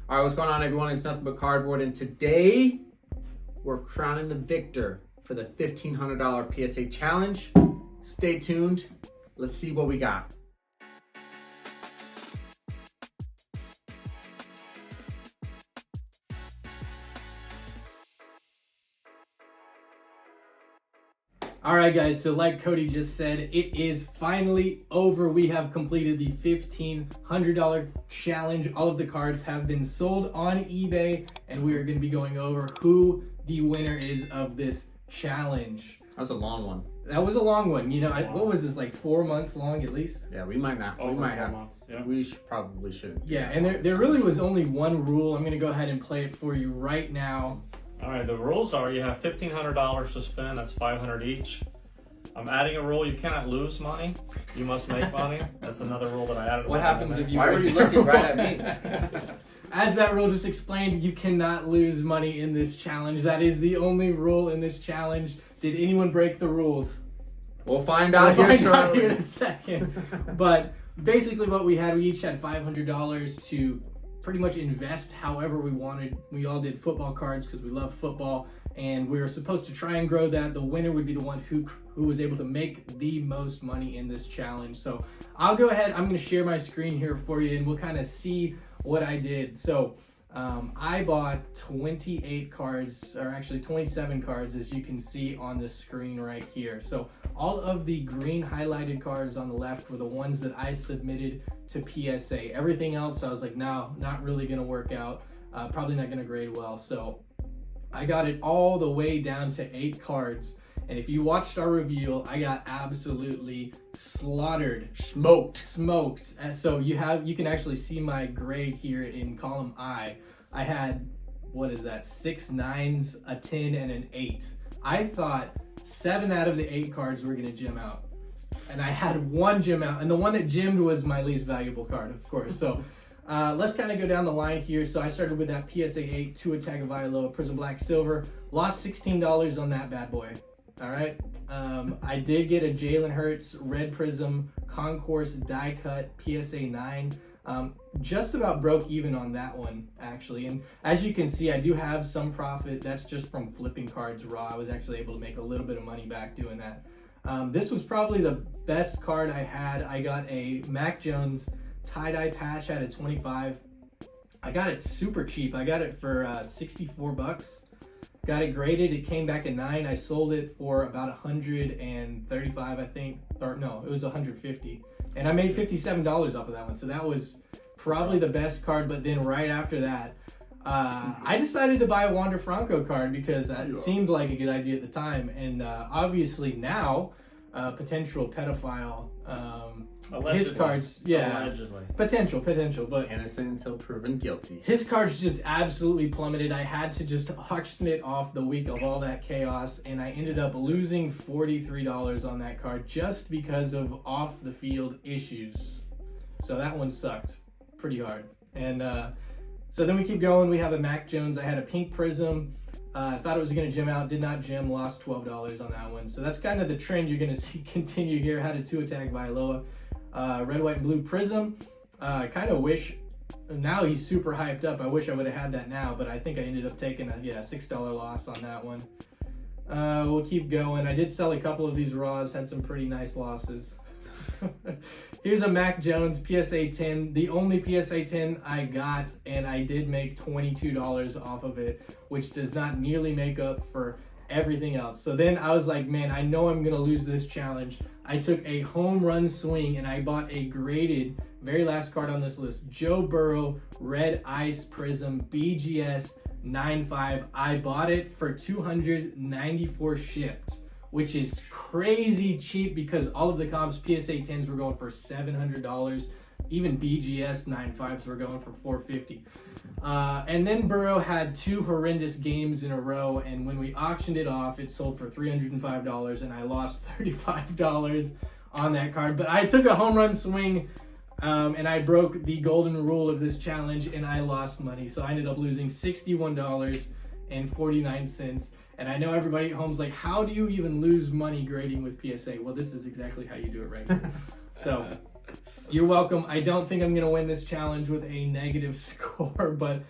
All right, what's going on, everyone? It's Nothing But Cardboard, and today we're crowning the victor for the $1,500 PSA challenge. Stay tuned. Let's see what we got. All right, guys, so like Cody just said, it is finally over. We have completed the $1,500 challenge. All of the cards have been sold on eBay, and we are going to be going over who the winner is of this challenge. That was a long one. That was a long one. You know, what was this, like 4 months long at least? Yeah, we might not. Over we might 4 have. months. Yeah. We probably shouldn't. Yeah, and there really was only one rule. I'm going to go ahead and play it for you right now. All right, the rules are you have $1,500 to spend. That's $500 each. I'm adding a rule: you cannot lose money. You must make money. That's another rule that I added. What happens if you... Why were you looking right at me? As that rule just explained, you cannot lose money in this challenge. That is the only rule in this challenge. Did anyone break the rules? We'll find out We'll here find out shortly. here in a second. But basically what we each had $500 to pretty much invest however we wanted. We all did football cards because we love football, and we were supposed to try and grow that. The winner would be the one who was able to make the most money in this challenge. So I'll go ahead, I'm going to share my screen here for you, and we'll kind of see what I did. So I bought 28 cards, or actually 27 cards, as you can see on the screen right here. So all of the green highlighted cards on the left were the ones that I submitted to PSA. Everything else, I was like, no, not really going to work out. Probably not going to grade well. So I got it all the way down to 8 cards. And if you watched our review, I got absolutely slaughtered. Smoked. So you can actually see my grade here in column I. I had, what is that, 6 9s, a 10, and an 8. I thought 7 out of the 8 cards were going to gem out. And I had 1 gem out. And the one that gemmed was my least valuable card, of course. So let's kind of go down the line here. So I started with that PSA 8, 2 Tagovailoa, Prism Black Silver. Lost $16 on that bad boy. All right. I did get a Jalen Hurts Red Prism Concourse die cut PSA 9. Just about broke even on that one, actually. And as you can see, I do have some profit. That's just from flipping cards raw. I was actually able to make a little bit of money back doing that. This was probably the best card I had. I got a Mac Jones tie-dye patch at a 25. I got it super cheap. I got it for 64 bucks. Got it graded. It came back a 9. I sold it for about 135, I think. Or no, it was 150. And I made $57 off of that one. So that was probably the best card. But then right after that, I decided to buy a Wander Franco card because it seemed like a good idea at the time. And obviously now, potential pedophile, his cards, Allegedly. potential, but Innocent until proven guilty. his cards just absolutely plummeted. I had to just auction it off the week of all that chaos, and I ended up losing $43 on that card just because of off the field issues. So that one sucked pretty hard. And so then we keep going. We have a Mac Jones. I had a pink prism. I thought it was going to gem out. Did not gem. Lost $12 on that one. So that's kind of the trend you're going to see continue here. Had a 2 Tagovailoa. Red, white, and blue prism. I kind of wish, now he's super hyped up. I wish I would have had that now, but I think I ended up taking a $6 loss on that one. We'll keep going. I did sell a couple of these raws, had some pretty nice losses. Here's a Mac Jones PSA 10, the only PSA 10 I got, and I did make $22 off of it, which does not nearly make up for everything else. So then I was like, man, I know I'm gonna lose this challenge. I took a home run swing and I bought a graded, very last card on this list, Joe Burrow Red Ice Prism BGS 9.5. I bought it for $294 shipped, which is crazy cheap because all of the comps PSA 10s were going for $700. Even BGS 9.5s were going for $450. And then Burrow had 2 horrendous games in a row, and when we auctioned it off, it sold for $305, and I lost $35 on that card. But I took a home run swing, and I broke the golden rule of this challenge, and I lost money. So I ended up losing $61.49. And I know everybody at home's like, how do you even lose money grading with PSA? Well, this is exactly how you do it right now. So You're welcome. I don't think I'm going to win this challenge with a negative score, but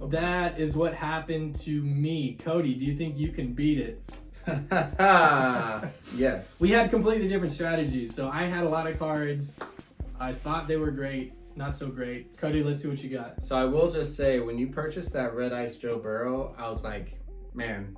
that is what happened to me. Cody, do you think you can beat it? Yes. We had completely different strategies. So I had a lot of cards. I thought they were great. Not so great. Cody, let's see what you got. So I will just say, when you purchased that Red Ice Joe Burrow, I was like, man,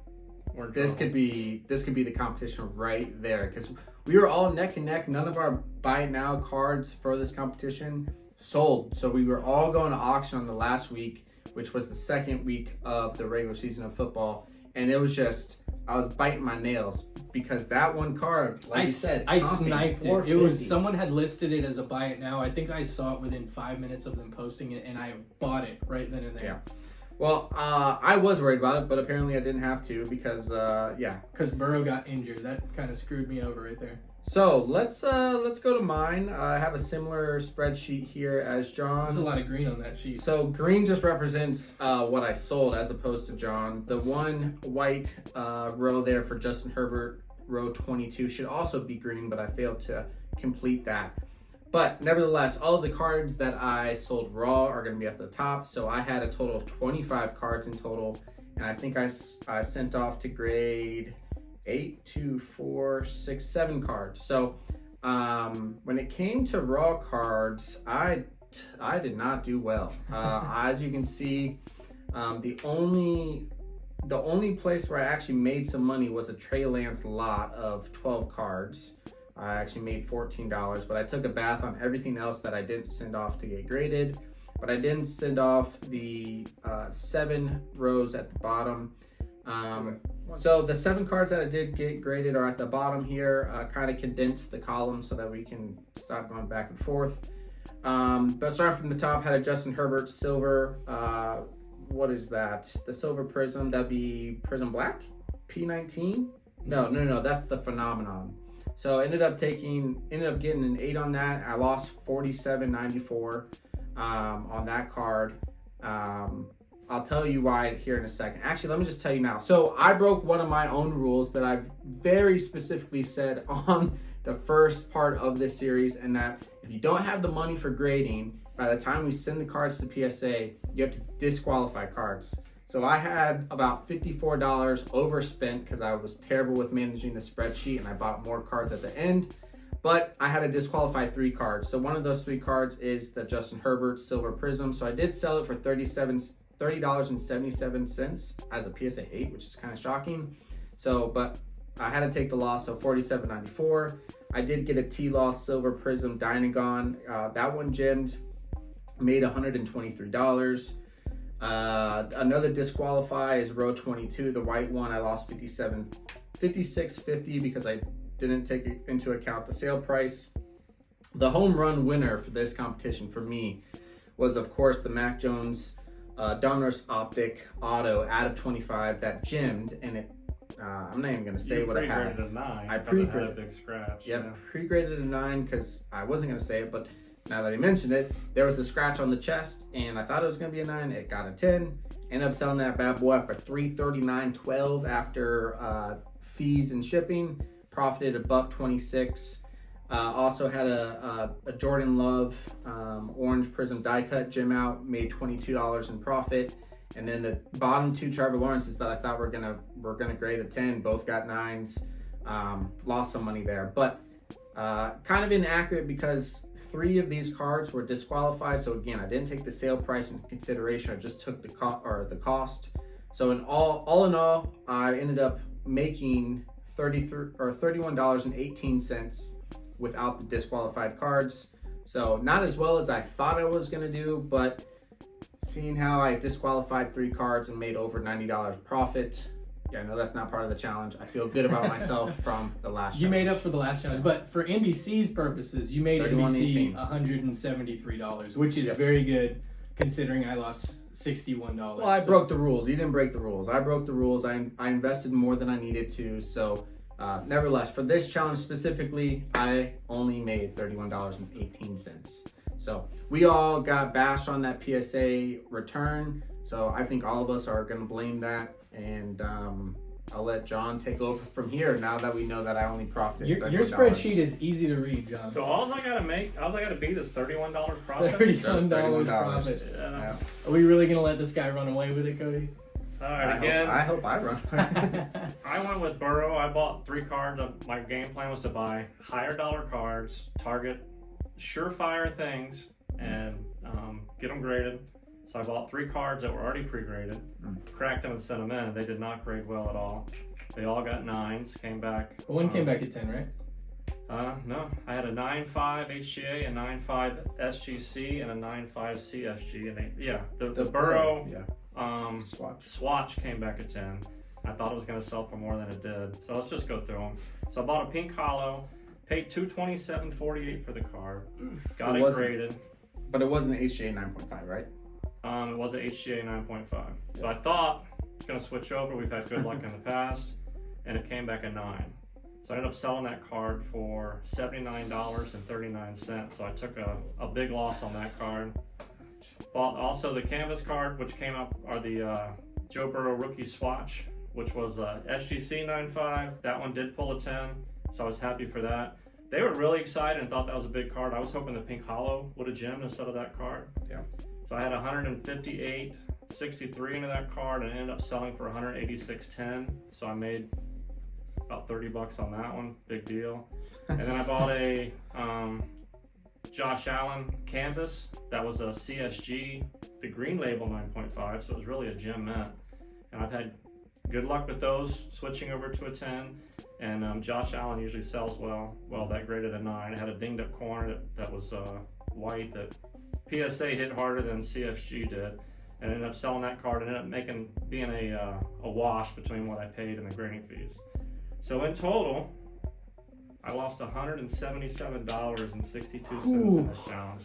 this could be the competition right there, because we were all neck and neck. None of our buy now cards for this competition sold, so we were all going to auction on the last week, which was the second week of the regular season of football, and it was just, I was biting my nails because that one card, like you said, I sniped it. It was, $4.50. someone had listed it as a buy it now. I think I saw it within 5 minutes of them posting it, and I bought it right then and there. Yeah. Well, I was worried about it, but apparently I didn't have to because, Because Burrow got injured. That kind of screwed me over right there. So let's go to mine. I have a similar spreadsheet here as John. There's a lot of green on that sheet. So green just represents what I sold as opposed to John. The one white row there for Justin Herbert, row 22, should also be green, but I failed to complete that. But nevertheless, all of the cards that I sold raw are going to be at the top. So I had a total of 25 cards in total, and I think I sent off to grade 8, 2, 4, 6, 7 cards. So when it came to raw cards, I did not do well. As you can see, the only place where I actually made some money was a Trey Lance lot of 12 cards. I actually made $14, but I took a bath on everything else that I didn't send off to get graded. But I didn't send off the 7 rows at the bottom. So the 7 cards that I did get graded are at the bottom here. Kind of condensed the column so that we can stop going back and forth. But starting from the top, had a Justin Herbert silver. What is that? The silver prism. That'd be Prism Black? P19? No. That's the Phenomenon. So ended up getting an 8 on that. I lost $47.94 on that card. I'll tell you why here in a second. Actually, let me just tell you now. So I broke one of my own rules that I've very specifically said on the first part of this series, and that if you don't have the money for grading, by the time we send the cards to PSA, you have to disqualify cards. So I had about $54 overspent because I was terrible with managing the spreadsheet, and I bought more cards at the end. But I had to disqualify 3 cards. So one of those 3 cards is the Justin Herbert Silver Prism. So I did sell it for $30.77 as a PSA 8, which is kind of shocking. So, but I had to take the loss, so $47.94. I did get a T-Loss Silver Prism Dynagon. That one gemmed, made $123. Another disqualify is row 22, the white one. I lost $56.50 because I didn't take into account the sale price. The home run winner for this competition for me was, of course, the Mac Jones Donruss Optic Auto out of 25 that gemmed, and it. I'm not even going to say what I had. A 9, I pre-graded a big scratch. Yep, Yeah. pre-graded a 9 because I wasn't going to say it, but now that I mentioned it, there was a scratch on the chest, and I thought it was going to be a 9. It got a 10. Ended up selling that bad boy for $339.12 after fees and shipping. Profited $1.26. Also had a Jordan Love Orange Prism die cut gem out, made $22 in profit. And then the bottom 2 Trevor Lawrences that I thought were gonna grade a 10, both got 9s. Lost some money there, but kind of inaccurate because 3 of these cards were disqualified. So again, I didn't take the sale price into consideration. I just took the cost. So all in all, I ended up making $31.18 without the disqualified cards. So not as well as I thought I was gonna do, but seeing how I disqualified 3 cards and made over $90 profit, yeah, I know that's not part of the challenge. I feel good about myself from the last You challenge. made up for the last challenge, but for NBC's purposes, you made NBC $173, which is very good considering I lost $61. Well, I broke the rules. You didn't break the rules. I broke the rules. I invested more than I needed to. So, nevertheless, for this challenge specifically, I only made $31.18. So we all got bashed on that PSA return. So I think all of us are going to blame that. And I'll let John take over from here now that we know that I only profited Your $31. spreadsheet is easy to read, John. So all I gotta beat is $31 profit. $31 profit. Yeah, that's- Are we really gonna let this guy run away with it, Cody? All right, again. I hope I run. I went with Burrow. I bought 3 cards. My game plan was to buy higher dollar cards, target surefire things, and get them graded. So I bought 3 cards that were already pre-graded, cracked them and sent them in. They did not grade well at all. They all got 9s, came back. One came back at 10, right? No, I had a 9.5 HGA, a 9.5 SGC, and a 9.5 CSG. And the Burrow swatch came back at 10. I thought it was going to sell for more than it did. So let's just go through them. So I bought a pink hollow, paid $227.48 for the card, got it graded. But it wasn't HGA 9.5, right? It was an HGA 9.5. So I thought it's going to switch over. We've had good luck in the past. And it came back a 9. So I ended up selling that card for $79.39. So I took a big loss on that card. Bought also the canvas card, which came up, are the Joe Burrow rookie swatch, which was SGC 9.5. That one did pull a 10. So I was happy for that. They were really excited and thought that was a big card. I was hoping the pink hollow would have gemmed instead of that card. Yeah. So I had 158.63 into that card and ended up selling for 186.10. So I made about $30 on that one. Big deal. And then I bought a Josh Allen canvas. That was a CSG, the green label 9.5. So it was really a gem mint. And I've had good luck with those, switching over to a 10. And Josh Allen usually sells well. Well, that graded a 9. It had a dinged up corner that was white that PSA hit harder than CSG did. And ended up selling that card and ended up being a wash between what I paid and the grading fees. So in total, I lost $177.62 in this challenge.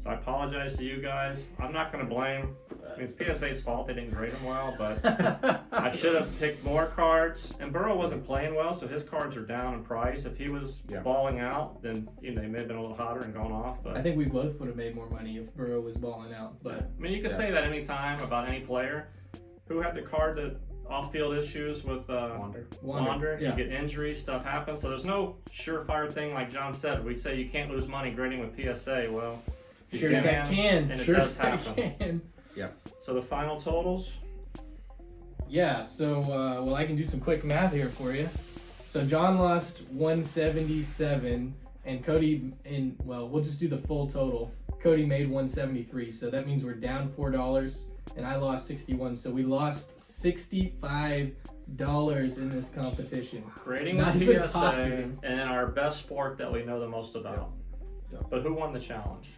So I apologize to you guys. I'm not going to blame. I mean, it's PSA's fault they didn't grade them well, but I should have picked more cards. And Burrow wasn't playing well, so his cards are down in price. If he was balling out, then they may have been a little hotter and gone off. But I think we both would have made more money if Burrow was balling out. But I mean, you can say that anytime about any player who had the card that off-field issues with Wander. You get injuries, stuff happens. So there's no surefire thing like John said. We say you can't lose money grading with PSA. Well, sure as that can. And sure it as does happen. Can. Yeah. So the final totals? Yeah, so, well, I can do some quick math here for you. So John lost 177, and Cody, we'll just do the full total. Cody made 173, so that means we're down $4, and I lost 61, so we lost $65 in this competition. Grading Not with even PSA positive. and our best sport that we know the most about. Yeah. But who won the challenge?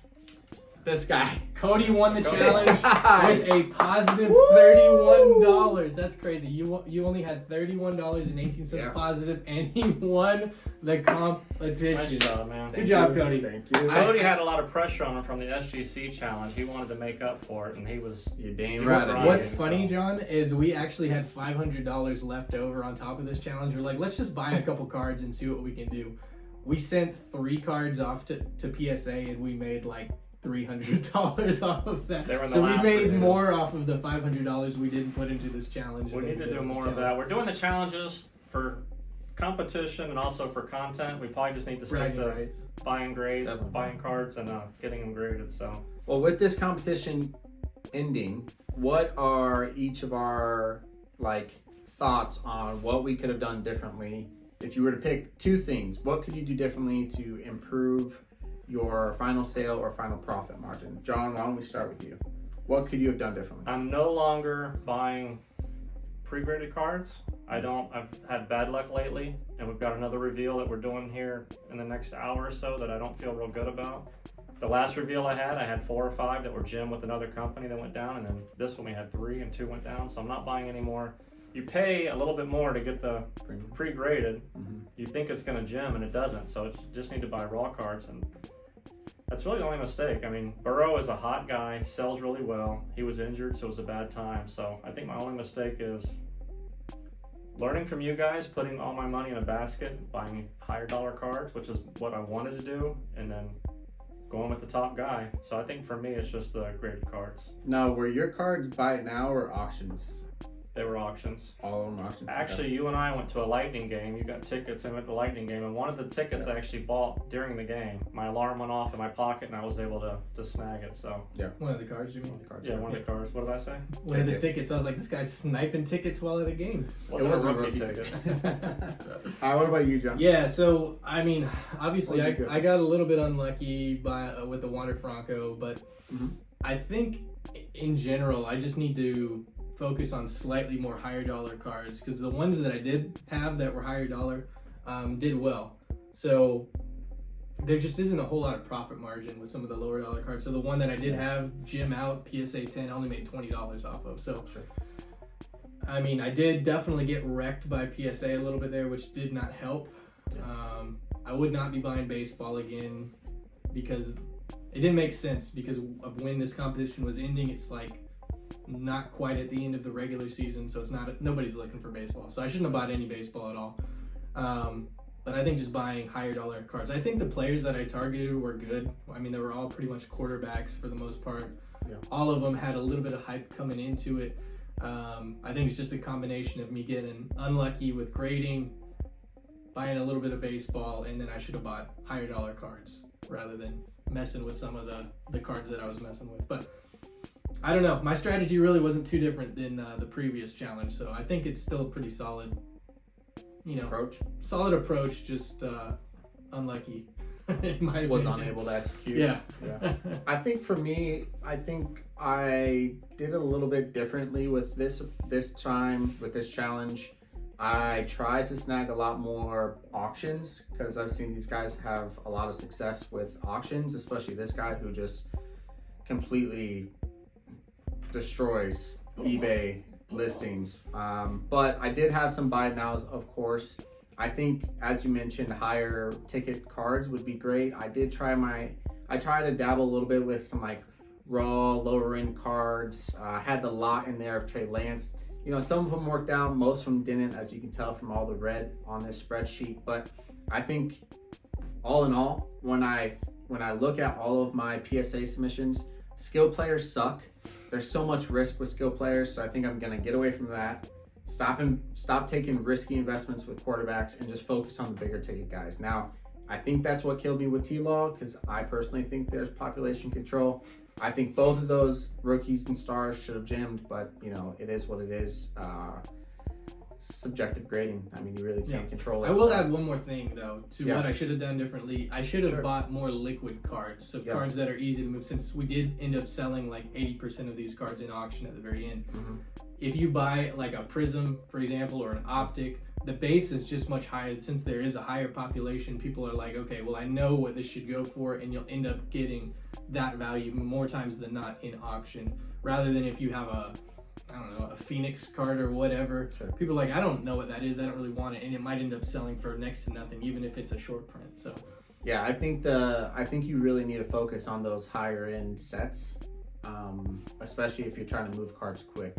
This guy. Cody won the Cody. challenge with a positive $31. That's crazy. You only had $31.18 positive, and he won the competition. Nice job, man. Good job, Cody. Thank you. Cody had a lot of pressure on him from the SGC challenge. He wanted to make up for it, and he was... You're damn he right. was What's grinding, funny, so. John, is we actually had $500 left over on top of this challenge. We're like, let's just buy a couple cards and see what we can do. We sent 3 cards off to PSA, and we made like $300 off of that. So we made more off of the $500 we didn't put into this challenge. We need to do more of that. We're doing the challenges for competition and also for content. We probably just need to stick to buying grades, buying cards, and getting them graded. So, well, with this competition ending, what are each of our thoughts on what we could have done differently? If you were to pick 2 things, what could you do differently to improve your final sale or final profit margin? John, why don't we start with you? What could you have done differently? I'm no longer buying pre-graded cards. I've had bad luck lately, and we've got another reveal that we're doing here in the next hour or so that I don't feel real good about. The last reveal I had 4 or 5 that were gem with another company that went down, and then this one we had 3 and 2 went down, so I'm not buying any more. You pay a little bit more to get the pre-graded. You think it's going to gem, and it doesn't, so you just need to buy raw cards, and that's really the only mistake. I mean, Burrow is a hot guy, sells really well. He was injured, so it was a bad time. So I think my only mistake is learning from you guys, putting all my money in a basket, buying higher dollar cards, which is what I wanted to do, and then going with the top guy. So I think for me, it's just the graded cards. Now, were your cards buy it now or auctions? They were auctions. All of them auctions. Actually, you and I went to a Lightning game. You got tickets and went to the Lightning game, and one of the tickets I actually bought during the game. My alarm went off in my pocket, and I was able to snag it. So One of the cards, you mean? yeah, one of the cards. What did I say? One of the tickets. I was like, this guy's sniping tickets while at a game. Wasn't was a a rookie rookie ticket. What about you, John? Yeah, so I mean, obviously, What'd you go? I got a little bit unlucky with the Wander Franco, but Mhm. I think in general, I just need to focus on slightly more higher dollar cards because the ones that I did have that were higher dollar did well. So there just isn't a whole lot of profit margin with some of the lower dollar cards. So the one that I did have, Jim out, PSA 10, I only made $20 off of. So Sure. I mean, I did definitely get wrecked by PSA a little bit there, which did not help. I would not be buying baseball again because it didn't make sense because of when this competition was ending. It's like not quite at the end of the regular season, so it's not nobody's looking for baseball. So I shouldn't have bought any baseball at all. But I think just buying higher dollar cards. I think the players that I targeted were good. I mean, they were all pretty much quarterbacks for the most part. Yeah. All of them had a little bit of hype coming into it. I think it's just a combination of me getting unlucky with grading, buying a little bit of baseball, and then I should have bought higher dollar cards rather than messing with some of the cards that I was messing with. But I don't know. My strategy really wasn't too different than the previous challenge, so I think it's still a pretty solid, solid approach. Just unlucky. In my Was opinion. unable to execute. Yeah. I think for me, I did a little bit differently with this time with this challenge. I tried to snag a lot more auctions because I've seen these guys have a lot of success with auctions, especially this guy who just completely destroys eBay listings. But I did have some buy nows, of course. I think, as you mentioned, higher ticket cards would be great. I tried to dabble a little bit with some like raw lower end cards. I had the lot in there of Trey Lance. Some of them worked out, most of them didn't, as you can tell from all the red on this spreadsheet. But I think all in all, when I look at all of my PSA submissions, skill players suck. There's so much risk with skill players, so I think I'm gonna get away from that. Stop taking risky investments with quarterbacks and just focus on the bigger ticket guys. Now, I think that's what killed me with T-Law because I personally think there's population control. I think both of those rookies and stars should have jammed, but it is what it is. Subjective grading. I mean, you really can't control it. I will add one more thing though to Yeah. what I should have done differently. I should have Sure. bought more liquid cards, so cards that are easy to move. Since we did end up selling like 80% of these cards in auction at the very end. Mhm. If you buy like a Prism, for example, or an Optic, the base is just much higher. Since there is a higher population, people are like, okay, well, I know what this should go for, and you'll end up getting that value more times than not in auction, rather than if you have a Phoenix card or whatever. Sure. People are like, I don't know what that is, I don't really want it, and it might end up selling for next to nothing, even if it's a short print. So Yeah, I think you really need to focus on those higher end sets, especially if you're trying to move cards quick.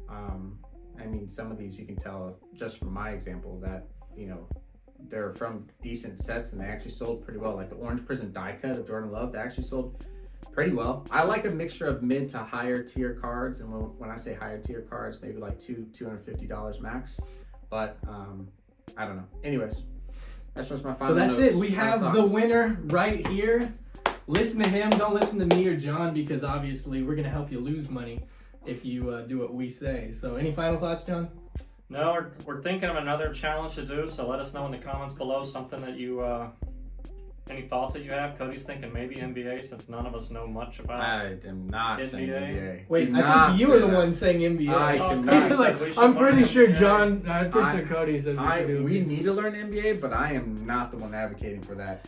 I mean, some of these you can tell just from my example that they're from decent sets and they actually sold pretty well. Like the Orange Prism die cut of Jordan Love, they actually sold pretty well. I like a mixture of mid to higher tier cards, and when I say higher tier cards, maybe like $250 max. But I don't know. Anyways, that's just my final. So that's notes, it. We have final the thoughts. winner right here. Listen to him. Don't listen to me or John because obviously we're going to help you lose money if you do what we say. So any final thoughts, John? No, we're thinking of another challenge to do, so let us know in the comments below something that you, any thoughts that you have. Cody's thinking maybe NBA since none of us know much about I am not saying NBA. NBA. Wait, Do I not think you say were the that. one saying NBA. I Oh, cannot. Cody Like, said we should I'm learn pretty sure NBA. John, I'm pretty sure Cody said we should do We it. need to learn NBA, but I am not the one advocating for that.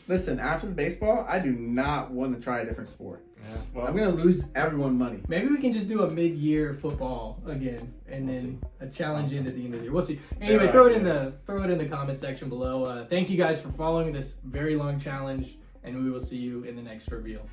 Listen, after the baseball, I do not want to try a different sport. Yeah, well, I'm gonna lose everyone money. Maybe we can just do a mid-year football again, and We'll then see. a challenge into the end of the year. We'll see. Anyway, Fair throw it in ideas. the comment section below. Thank you guys for following this very long challenge, and we will see you in the next reveal.